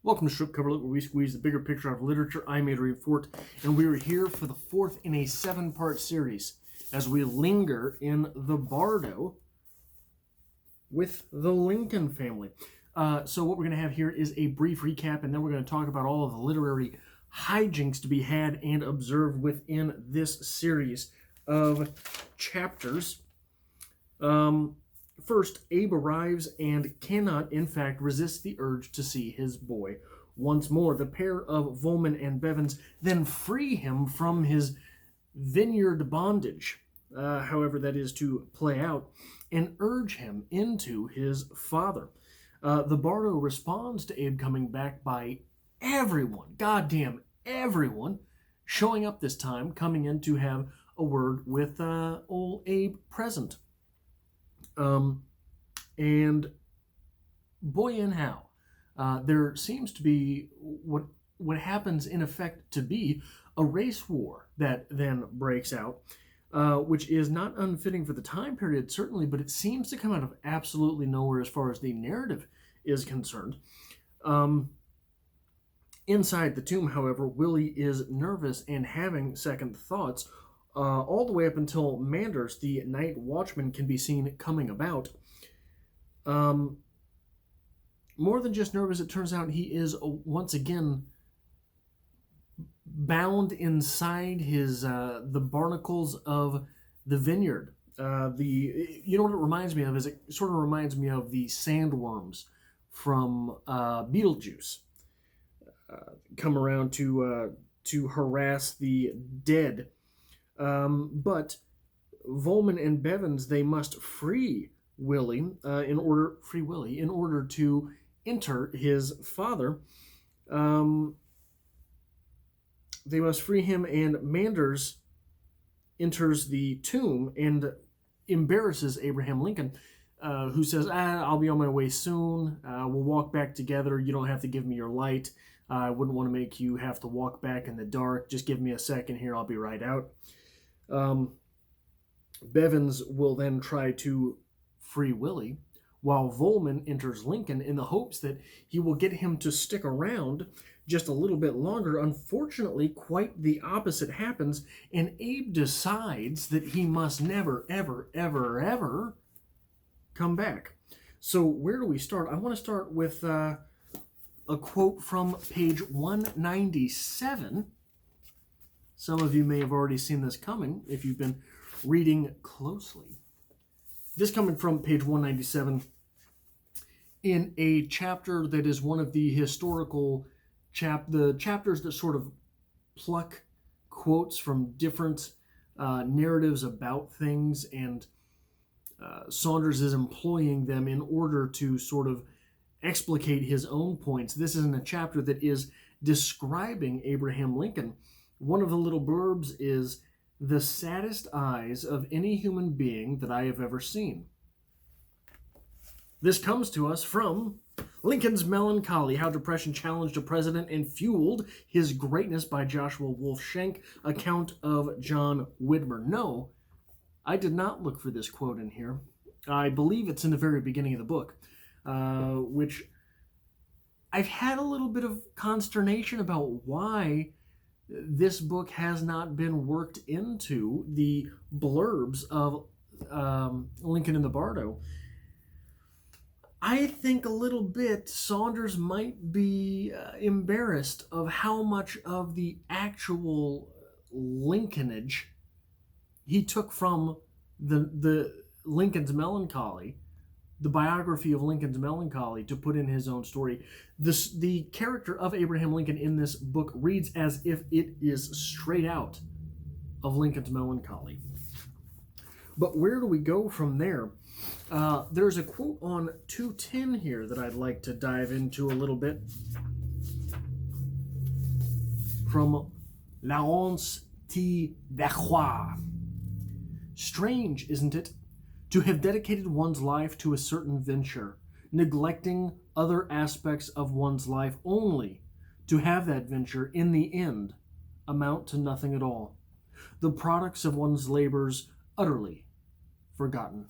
Welcome to Strip Cover Look, where we squeeze the bigger picture out of literature. I'm Adrian Fort, and we are here for the fourth in a 7-part series as we linger in the Bardo with the Lincoln family. So what we're going to have here is a brief recap, and then we're going to talk about all of the literary hijinks to be had and observed within this series of chapters. First, Abe arrives and cannot, in fact, resist the urge to see his boy once more. The pair of Volman and Bevins then free him from his vineyard bondage, however that is to play out, and urge him into his father. The Bardo responds to Abe coming back by everyone, goddamn everyone, showing up this time, coming in to have a word with old Abe present. And boy and how, there seems to be what happens in effect to be a race war that then breaks out, which is not unfitting for the time period, certainly, but it seems to come out of absolutely nowhere as far as the narrative is concerned. Inside the tomb, however, Willie is nervous and having second thoughts, all the way up until Manders, the night watchman, can be seen coming about. More than just nervous, it turns out he is once again bound inside his the barnacles of the vineyard. You know what it reminds me of is it sort of reminds me of the sandworms from Beetlejuice. Come around to harass the dead. But Volman and Bevins, they must free Willie in order to enter his father. They must free him, and Manders enters the tomb and embarrasses Abraham Lincoln, who says, I'll be on my way soon. We'll walk back together. You don't have to give me your light. I wouldn't want to make you have to walk back in the dark. Just give me a second here. I'll be right out. Bevins will then try to free Willie, while Volman enters Lincoln in the hopes that he will get him to stick around just a little bit longer. Unfortunately, quite the opposite happens, and Abe decides that he must never, ever, ever, ever come back. So where do we start? I want to start with a quote from page 197. Some of you may have already seen this coming if you've been reading closely. This coming from page 197 in a chapter that is one of the historical the chapters that sort of pluck quotes from different narratives about things, and Saunders is employing them in order to sort of explicate his own points. This is in a chapter that is describing Abraham Lincoln. One of the little blurbs is, "The saddest eyes of any human being that I have ever seen." This comes to us from Lincoln's Melancholy, How Depression Challenged a President and Fueled His Greatness by Joshua Wolf Schenck, account of John Widmer. No, I did not look for this quote in here. I believe it's in the very beginning of the book, which I've had a little bit of consternation about why this book has not been worked into the blurbs of Lincoln in the Bardo. I think a little bit Saunders might be embarrassed of how much of the actual Lincolnage he took from the Lincoln's Melancholy, the biography of Lincoln's Melancholy, to put in his own story. The character of Abraham Lincoln in this book reads as if it is straight out of Lincoln's Melancholy. But where do we go from there? There's a quote on 210 here that I'd like to dive into a little bit. From Laurence T. Verroy. "Strange, isn't it, to have dedicated one's life to a certain venture, neglecting other aspects of one's life, only to have that venture, in the end, amount to nothing at all. The products of one's labors utterly forgotten."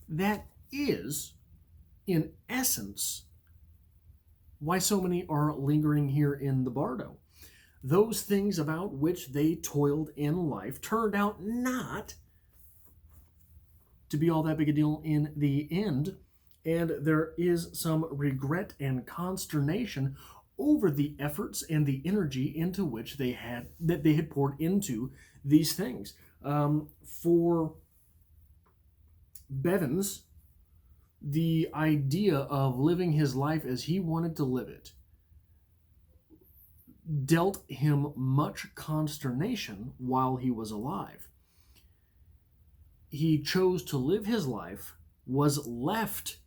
That is, in essence, why so many are lingering here in the Bardo. Those things about which they toiled in life turned out not to be all that big a deal in the end, and there is some regret and consternation over the efforts and the energy into which they had poured into these things. For Bevins, the idea of living his life as he wanted to live it dealt him much consternation while he was alive. He chose to live his life, was left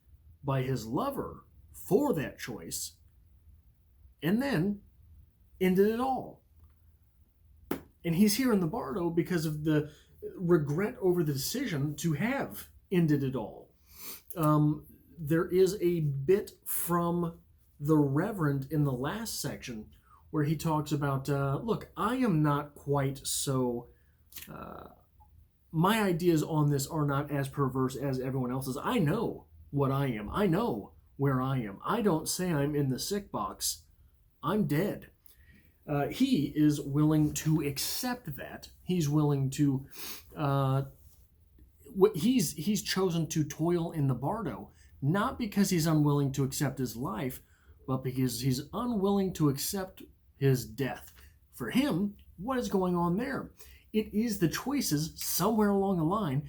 by his lover for that choice, and then ended it all. And he's here in the Bardo because of the regret over the decision to have ended it all. There is a bit from the Reverend in the last section where he talks about, look, I am not quite so... my ideas on this are not as perverse as everyone else's. I know what I am. I know where I am. I don't say I'm in the sick box. I'm dead. He is willing to accept that. He's willing to... he's chosen to toil in the Bardo, not because he's unwilling to accept his life, but because he's unwilling to accept his death. For him, what is going on there? It is the choices somewhere along the line.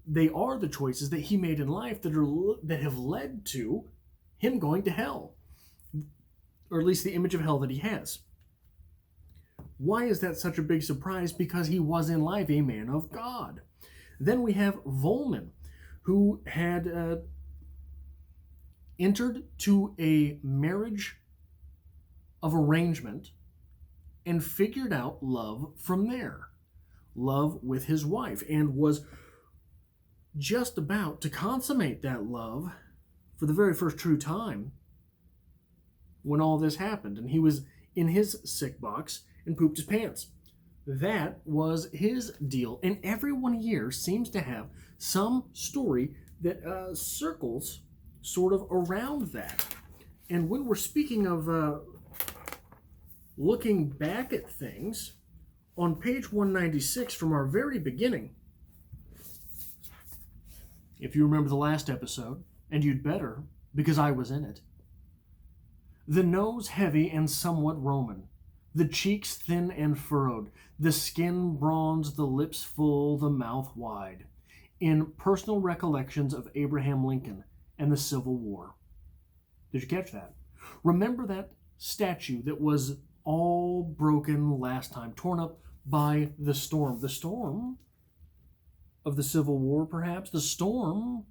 They are the choices that he made in life that have led to him going to hell, or at least the image of hell that he has. Why is that such a big surprise? Because he was in life a man of God. Then we have Volman, who had entered to a marriage of arrangement and figured out love from there. Love with his wife, and was just about to consummate that love for the very first true time when all this happened, and he was in his sick box and pooped his pants. That was his deal, and everyone here seems to have some story that circles sort of around that. And when we're speaking of looking back at things, on page 196 from our very beginning, if you remember the last episode, and you'd better, because I was in it, the nose heavy and somewhat Roman, the cheeks thin and furrowed, the skin bronzed, the lips full, the mouth wide, in personal recollections of Abraham Lincoln and the Civil War. Did you catch that? Remember that statue that was all broken last time, torn up by the storm. The storm of the Civil War, perhaps. The storm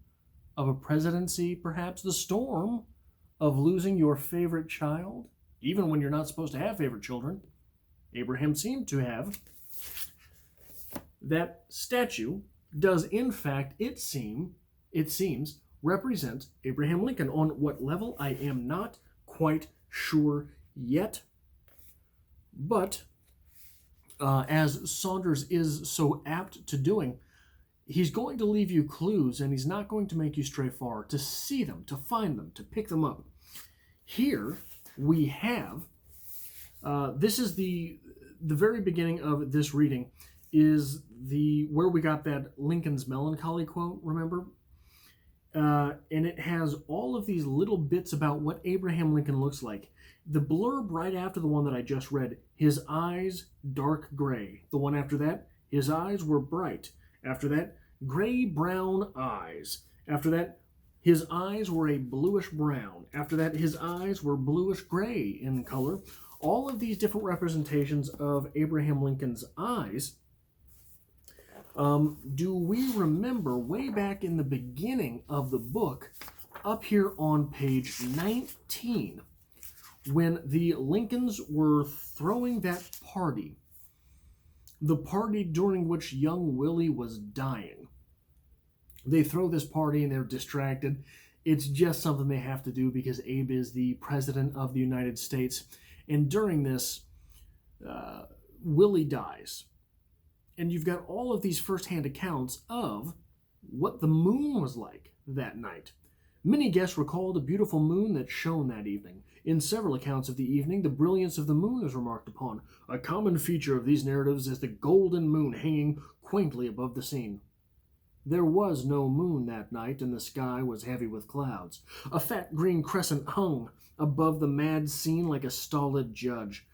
of a presidency, perhaps. The storm of losing your favorite child, even when you're not supposed to have favorite children. Abraham seemed to have. That statue does, in fact, it seems, represent Abraham Lincoln. On what level, I am not quite sure yet. But as Saunders is so apt to doing, he's going to leave you clues, and he's not going to make you stray far, to see them, to find them, to pick them up. Here we have, this is the very beginning of this reading, is where we got that Lincoln's melancholy quote, remember? And it has all of these little bits about what Abraham Lincoln looks like. The blurb right after the one that I just read, his eyes dark gray. The one after that, his eyes were bright. After that, gray-brown eyes. After that, his eyes were a bluish-brown. After that, his eyes were bluish-gray in color. All of these different representations of Abraham Lincoln's eyes. Do we remember way back in the beginning of the book, up here on page 19, when the Lincolns were throwing that party, the party during which young Willie was dying? They throw this party and they're distracted. It's just something they have to do because Abe is the president of the United States. And during this, Willie dies. And you've got all of these firsthand accounts of what the moon was like that night. Many guests recall the beautiful moon that shone that evening. In several accounts of the evening, the brilliance of the moon is remarked upon. A common feature of these narratives is the golden moon hanging quaintly above the scene. There was no moon that night, and the sky was heavy with clouds. A fat green crescent hung above the mad scene like a stolid judge.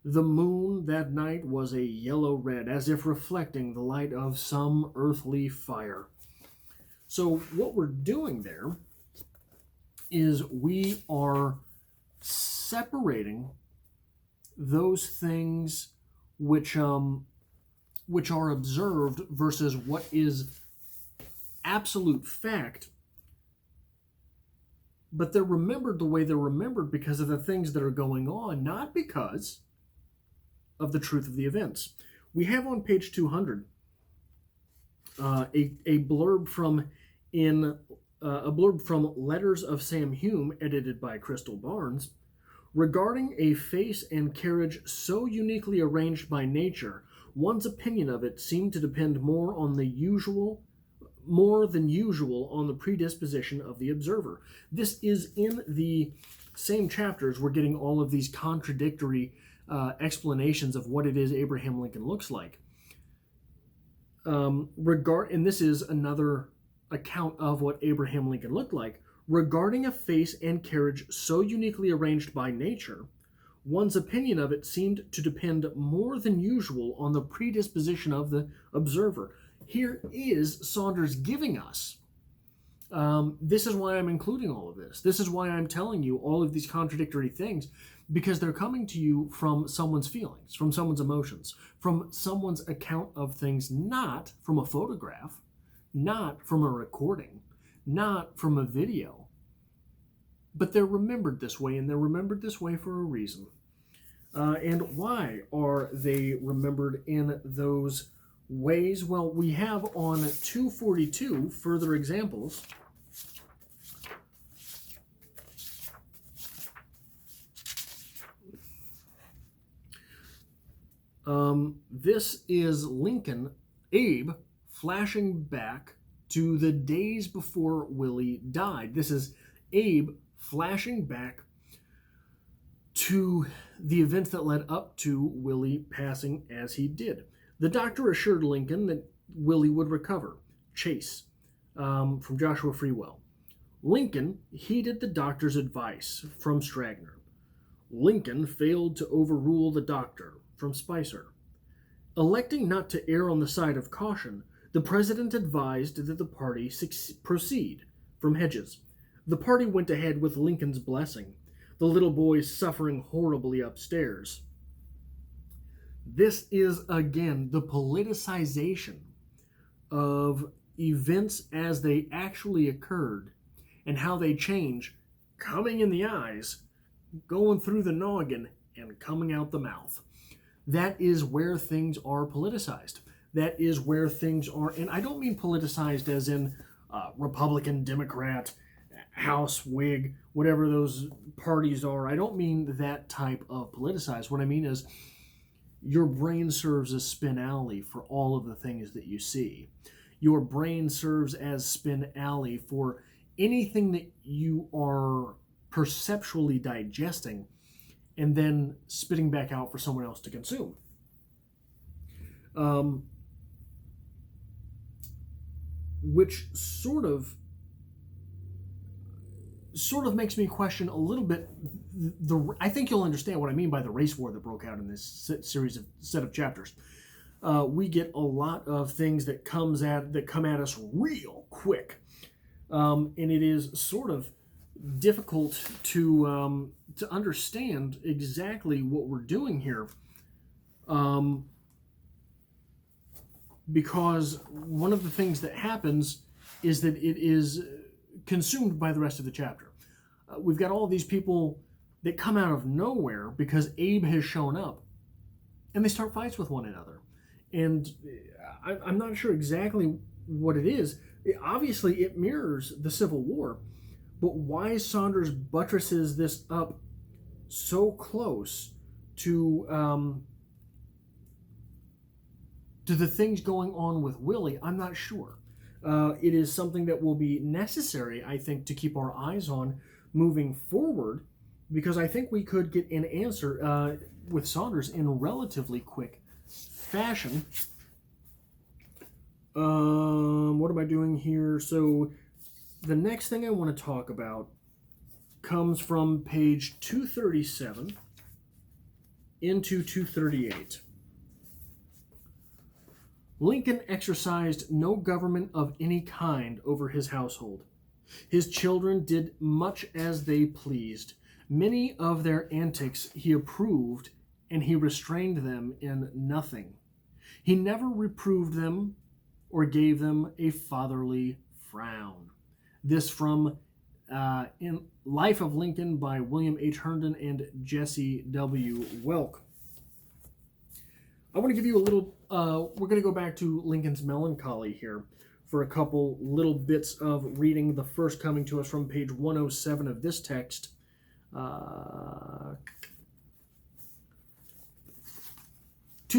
The moon that night was a yellow-red, as if reflecting the light of some earthly fire. So what we're doing there is we are separating those things which are observed versus what is absolute fact, but they're remembered the way they're remembered because of the things that are going on, not because of the truth of the events. We have on page 200 a blurb from Letters of Sam Hume, edited by Crystal Barnes, regarding a face and carriage so uniquely arranged by nature. One's opinion of it seemed to depend more than usual on the predisposition of the observer. This is in the same chapters. We're getting all of these contradictory explanations of what it is Abraham Lincoln looks like. And this is another account of what Abraham Lincoln looked like. Regarding a face and carriage so uniquely arranged by nature, one's opinion of it seemed to depend more than usual on the predisposition of the observer. Here is Saunders giving us. This is why I'm including all of this. This is why I'm telling you all of these contradictory things, because they're coming to you from someone's feelings, from someone's emotions, from someone's account of things, not from a photograph, not from a recording, not from a video. But they're remembered this way, and they're remembered this way for a reason. And why are they remembered in those ways? Well, we have on 242 further examples. This is Abe, flashing back to the days before Willie died. This is Abe flashing back to the events that led up to Willie passing as he did. The doctor assured Lincoln that Willie would recover. Chase, from Joshua Freewell. Lincoln heeded the doctor's advice, from Stragner. Lincoln failed to overrule the doctor, from Spicer. Electing not to err on the side of caution, the president advised that the party proceed, from Hedges. The party went ahead with Lincoln's blessing, the little boys suffering horribly upstairs. This is, again, the politicization of events as they actually occurred and how they change, coming in the eyes, going through the noggin, and coming out the mouth. That is where things are politicized. That is where things are, and I don't mean politicized as in Republican, Democrat, House, Whig, whatever those parties are. I don't mean that type of politicized. What I mean is your brain serves as spin alley for all of the things that you see. Your brain serves as spin alley for anything that you are perceptually digesting and then spitting back out for someone else to consume. Which sort of makes me question a little bit. I think you'll understand what I mean by the race war that broke out in this set of chapters. We get a lot of things that come at us real quick, and it is sort of difficult to understand exactly what we're doing here, because one of the things that happens is that it is consumed by the rest of the chapter. We've got all of these people that come out of nowhere because Abe has shown up, and they start fights with one another. And I'm not sure exactly what it is. Obviously, it mirrors the Civil War, but why Saunders buttresses this up so close to the things going on with Willie, I'm not sure. It is something that will be necessary, I think, to keep our eyes on moving forward, because I think we could get an answer with Saunders in relatively quick fashion. What am I doing here? So the next thing I want to talk about comes from page 237 into 238. Lincoln exercised no government of any kind over his household. His children did much as they pleased. Many of their antics he approved, and he restrained them in nothing. He never reproved them or gave them a fatherly frown. This from in Life of Lincoln by William H. Herndon and Jesse W. Welk. I want to give you a little, we're going to go back to Lincoln's Melancholy here for a couple little bits of reading. The first coming to us from page 107 of this text. 2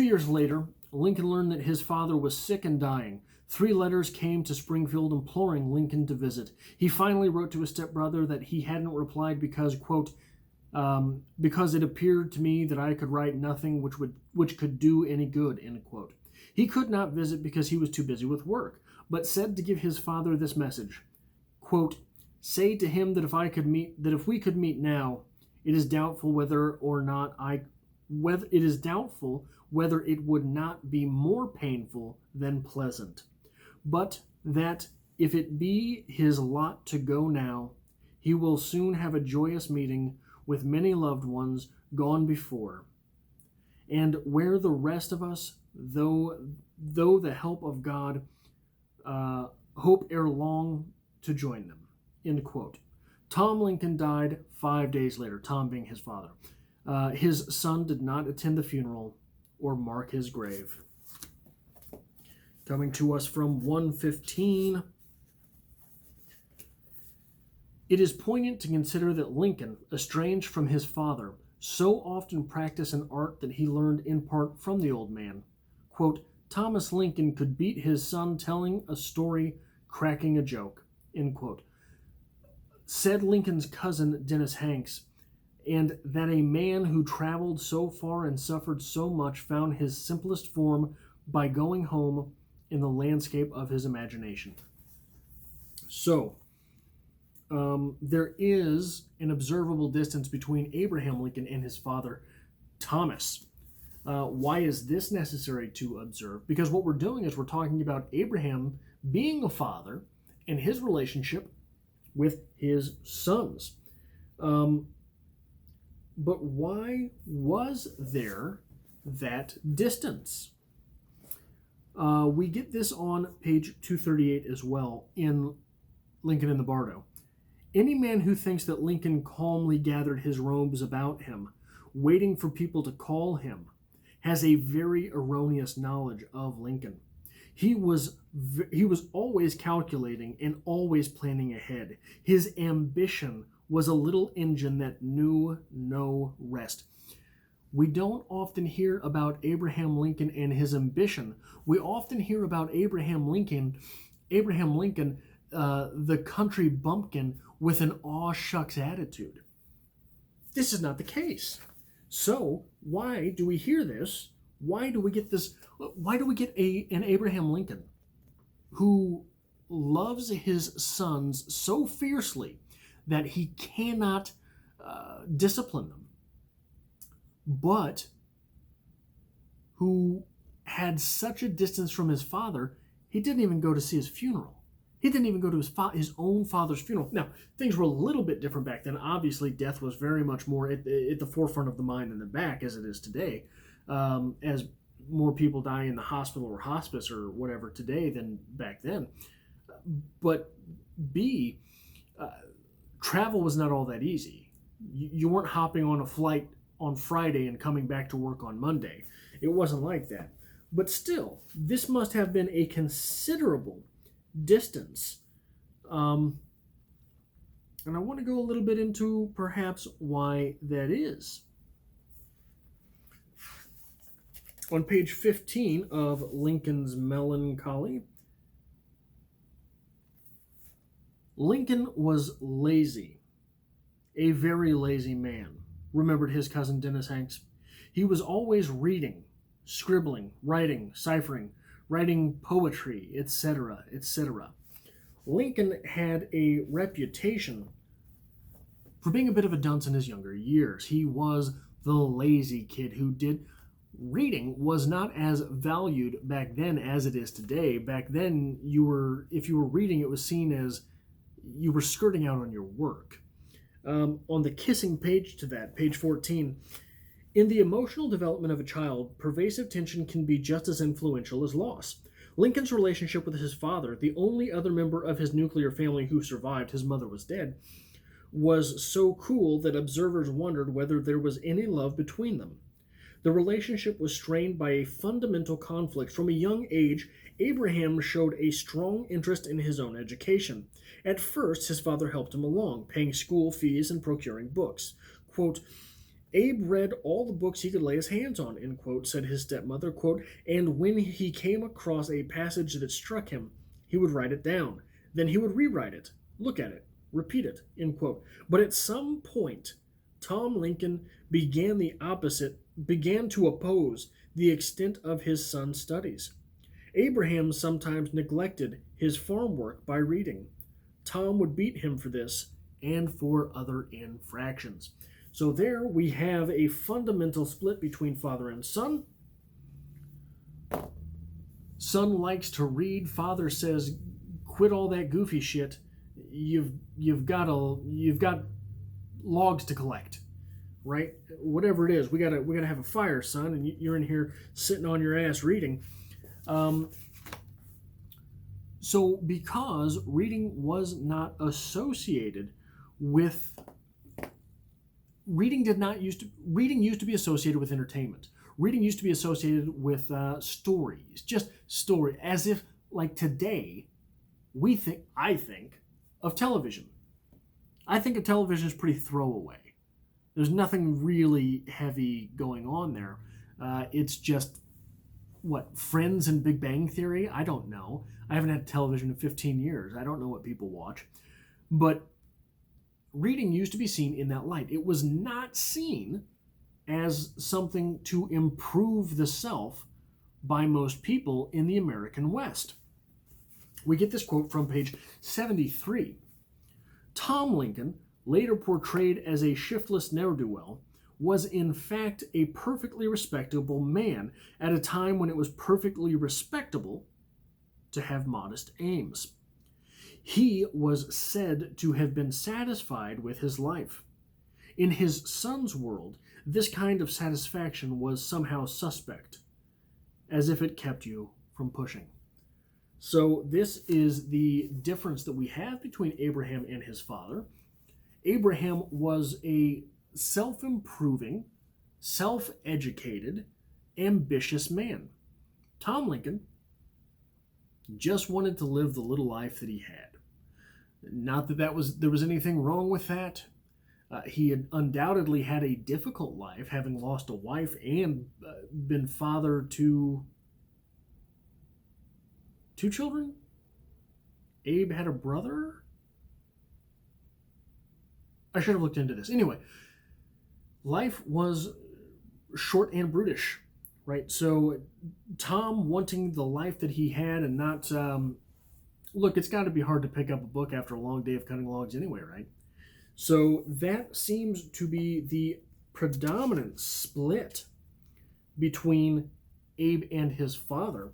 years later, Lincoln learned that his father was sick and dying. 3 letters came to Springfield imploring Lincoln to visit. He finally wrote to his stepbrother that he hadn't replied because, quote, because it appeared to me that I could write nothing which could do any good, end quote. He could not visit because he was too busy with work, but said to give his father this message, quote, say to him that if we could meet now, it is doubtful whether it would not be more painful than pleasant, but that if it be his lot to go now, he will soon have a joyous meeting with many loved ones gone before, and where the rest of us, though the help of God, hope ere long to join them, end quote. Tom Lincoln died 5 days later, Tom being his father. His son did not attend the funeral or mark his grave. Coming to us from 115. It is poignant to consider that Lincoln, estranged from his father, so often practiced an art that he learned in part from the old man. Quote, Thomas Lincoln could beat his son telling a story, cracking a joke, end quote. Said Lincoln's cousin, Dennis Hanks, and that a man who traveled so far and suffered so much found his simplest form by going home in the landscape of his imagination. So, there is an observable distance between Abraham Lincoln and his father, Thomas. Why is this necessary to observe? Because what we're doing is we're talking about Abraham being a father and his relationship with his sons. But why was there that distance? We get this on page 238 as well in Lincoln and the Bardo. Any man who thinks that Lincoln calmly gathered his robes about him, waiting for people to call him, has a very erroneous knowledge of Lincoln. He was always calculating and always planning ahead. His ambition was a little engine that knew no rest. We don't often hear about Abraham Lincoln and his ambition. We often hear about Abraham Lincoln, the country bumpkin with an aw shucks attitude. This is not the case. So why do we hear this? Why do we get this? Why do we get an Abraham Lincoln who loves his sons so fiercely that he cannot discipline them, but who had such a distance from his father, he didn't even go to see his funeral. He didn't even go to his own father's funeral. Now, things were a little bit different back then. Obviously, death was very much more at the forefront of the mind than the back, as it is today. As more people die in the hospital or hospice or whatever today than back then. But travel was not all that easy. You weren't hopping on a flight on Friday and coming back to work on Monday. It wasn't like that. But still, this must have been a considerable distance. And I want to go a little bit into perhaps why that is. On page 15 of Lincoln's Melancholy, Lincoln was lazy, a very lazy man, remembered his cousin Dennis Hanks. He was always reading, scribbling, writing, ciphering, writing poetry, etc., etc. Lincoln had a reputation for being a bit of a dunce in his younger years. He was the lazy kid who did reading was not as valued back then as it is today. Back then, if you were reading, it was seen as you were skirting out on your work. On the kissing page to that, page 14, in the emotional development of a child, pervasive tension can be just as influential as loss. Lincoln's relationship with his father, the only other member of his nuclear family who survived, his mother was dead, was so cool that observers wondered whether there was any love between them. The relationship was strained by a fundamental conflict. From a young age, Abraham showed a strong interest in his own education. At first, his father helped him along, paying school fees and procuring books. Quote, Abe read all the books he could lay his hands on, end quote, said his stepmother, quote, and when he came across a passage that struck him, he would write it down. Then he would rewrite it, look at it, repeat it, end quote. But at some point, Tom Lincoln began to oppose the extent of his son's studies. Abraham sometimes neglected his farm work by reading. Tom would beat him for this and for other infractions. So there we have a fundamental split between father and son. Son likes to read. Father says, "Quit all that goofy shit. You've got logs to collect, right? Whatever it is, we gotta have a fire, son, and you're in here sitting on your ass reading." So because reading was not associated with reading used to be associated with entertainment. Reading used to be associated with stories, just story, as if like today I think of television. I think of television as pretty throwaway. There's nothing really heavy going on there. It's just Friends and Big Bang Theory? I don't know. I haven't had television in 15 years. I don't know what people watch. But reading used to be seen in that light. It was not seen as something to improve the self by most people in the American West. We get this quote from page 73. Tom Lincoln, later portrayed as a shiftless ne'er-do-well, was in fact a perfectly respectable man at a time when it was perfectly respectable to have modest aims. He was said to have been satisfied with his life. In his son's world, this kind of satisfaction was somehow suspect, as if it kept you from pushing. So this is the difference that we have between Abraham and his father. Abraham was a self-improving, self-educated, ambitious man. Tom Lincoln just wanted to live the little life that he had. Not that there was anything wrong with that. He had undoubtedly had a difficult life, having lost a wife and been father to 2 children. Abe had a brother. I should have looked into this. Anyway, life was short and brutish, right? So Tom wanting the life that he had and not... look, it's got to be hard to pick up a book after a long day of cutting logs anyway, right? So that seems to be the predominant split between Abe and his father.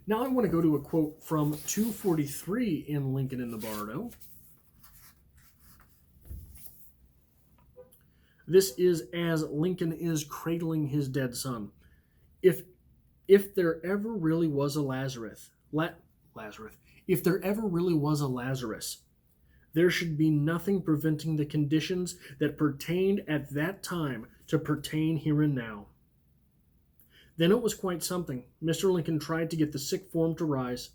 Now I want to go to a quote from 243 in Lincoln in the Bardo. This is as Lincoln is cradling his dead son. If there ever really was a Lazarus, if there ever really was a Lazarus, there should be nothing preventing the conditions that pertained at that time to pertain here and now. Then it was quite something. Mr. Lincoln tried to get the sick form to rise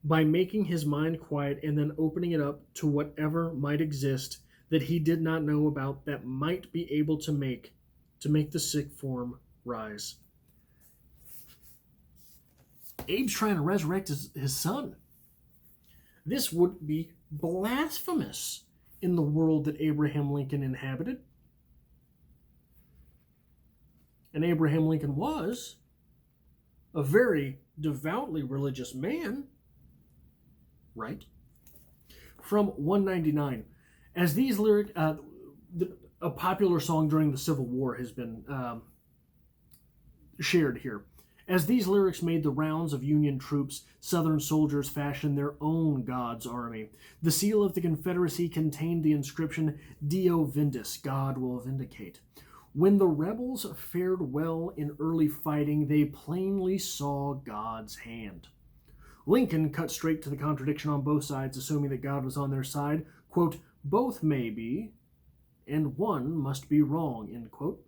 by making his mind quiet and then opening it up to whatever might exist that he did not know about that might be able to make the sick form rise. Abe's trying to resurrect his son. This would be blasphemous in the world that Abraham Lincoln inhabited. And Abraham Lincoln was a very devoutly religious man, right? From 199. As these a popular song during the Civil War has been shared here. As these lyrics made the rounds of Union troops, Southern soldiers fashioned their own God's army. The seal of the Confederacy contained the inscription, Dio Vindis, God will vindicate. When the rebels fared well in early fighting, they plainly saw God's hand. Lincoln cut straight to the contradiction on both sides, assuming that God was on their side. Quote, both may be, and one must be wrong, end quote.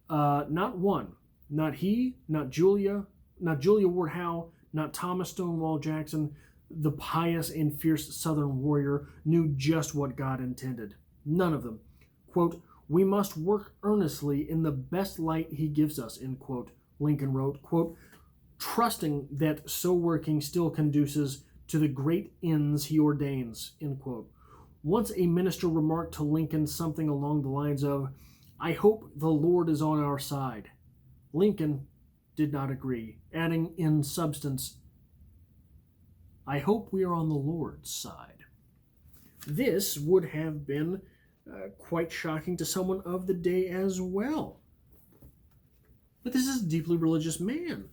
Not one. Not he, not Julia Ward Howe, not Thomas Stonewall Jackson, the pious and fierce Southern warrior, knew just what God intended. None of them. Quote, we must work earnestly in the best light he gives us, end quote. Lincoln wrote, quote, trusting that so working still conduces to the great ends he ordains, end quote. Once a minister remarked to Lincoln something along the lines of, I hope the Lord is on our side. Lincoln did not agree, adding in substance, I hope we are on the Lord's side. This would have been quite shocking to someone of the day as well. But this is a deeply religious man.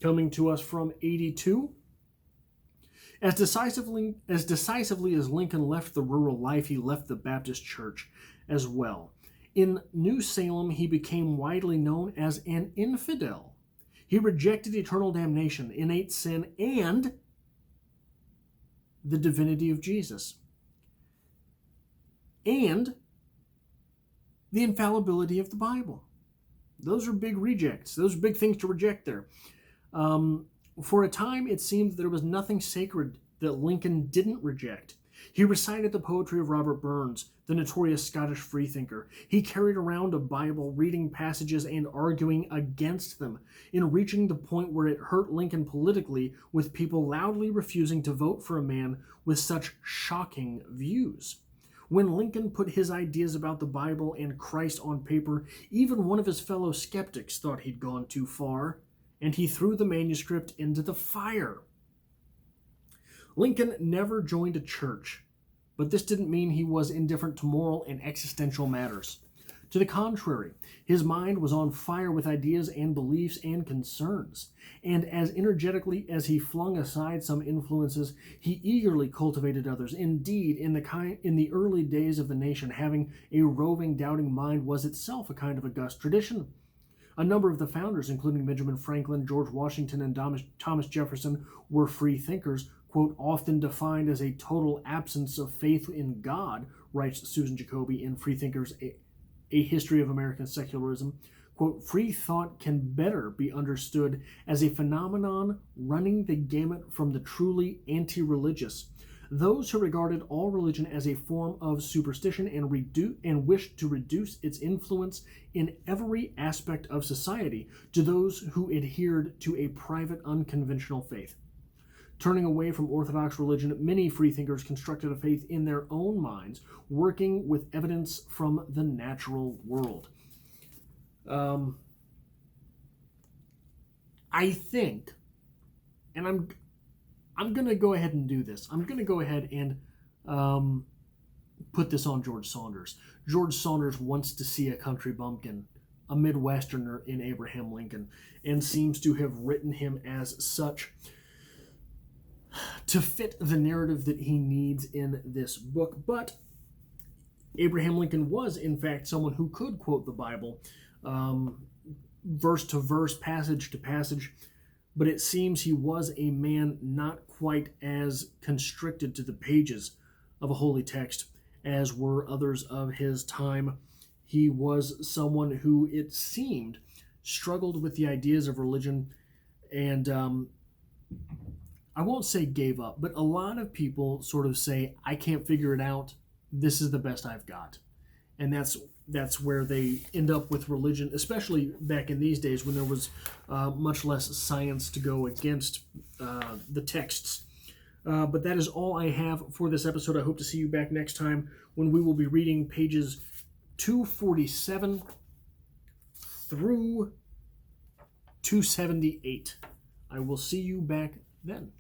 Coming to us from 82. As decisively as Lincoln left the rural life, he left the Baptist church as well. In New Salem, he became widely known as an infidel. He rejected eternal damnation, innate sin, and the divinity of Jesus, and the infallibility of the Bible. Those are big rejects. Those are big things to reject there. For a time, it seemed that there was nothing sacred that Lincoln didn't reject. He recited the poetry of Robert Burns, the notorious Scottish freethinker. He carried around a Bible, reading passages and arguing against them, in reaching the point where it hurt Lincoln politically, with people loudly refusing to vote for a man with such shocking views. When Lincoln put his ideas about the Bible and Christ on paper, even one of his fellow skeptics thought he'd gone too far, and he threw the manuscript into the fire. Lincoln never joined a church, but this didn't mean he was indifferent to moral and existential matters. To the contrary, his mind was on fire with ideas and beliefs and concerns, and as energetically as he flung aside some influences, he eagerly cultivated others. Indeed, in the early days of the nation, having a roving, doubting mind was itself a kind of august tradition. A number of the founders, including Benjamin Franklin, George Washington, and Thomas Jefferson, were free thinkers, quote, often defined as a total absence of faith in God, writes Susan Jacoby in Freethinkers, A History of American Secularism. Quote, free thought can better be understood as a phenomenon running the gamut from the truly anti-religious, those who regarded all religion as a form of superstition and wished to reduce its influence in every aspect of society, to those who adhered to a private unconventional faith. Turning away from orthodox religion, many freethinkers constructed a faith in their own minds, working with evidence from the natural world. I think, and I'm going to go ahead and do this. I'm going to go ahead and put this on George Saunders. George Saunders wants to see a country bumpkin, a Midwesterner in Abraham Lincoln, and seems to have written him as such to fit the narrative that he needs in this book. But Abraham Lincoln was, in fact, someone who could quote the Bible verse to verse, passage to passage, but it seems he was a man not quite as constricted to the pages of a holy text as were others of his time. He was someone who, it seemed, struggled with the ideas of religion and I won't say gave up, but a lot of people sort of say, I can't figure it out. This is the best I've got. And that's where they end up with religion, especially back in these days when there was much less science to go against the texts. But that is all I have for this episode. I hope to see you back next time when we will be reading pages 247 through 278. I will see you back then.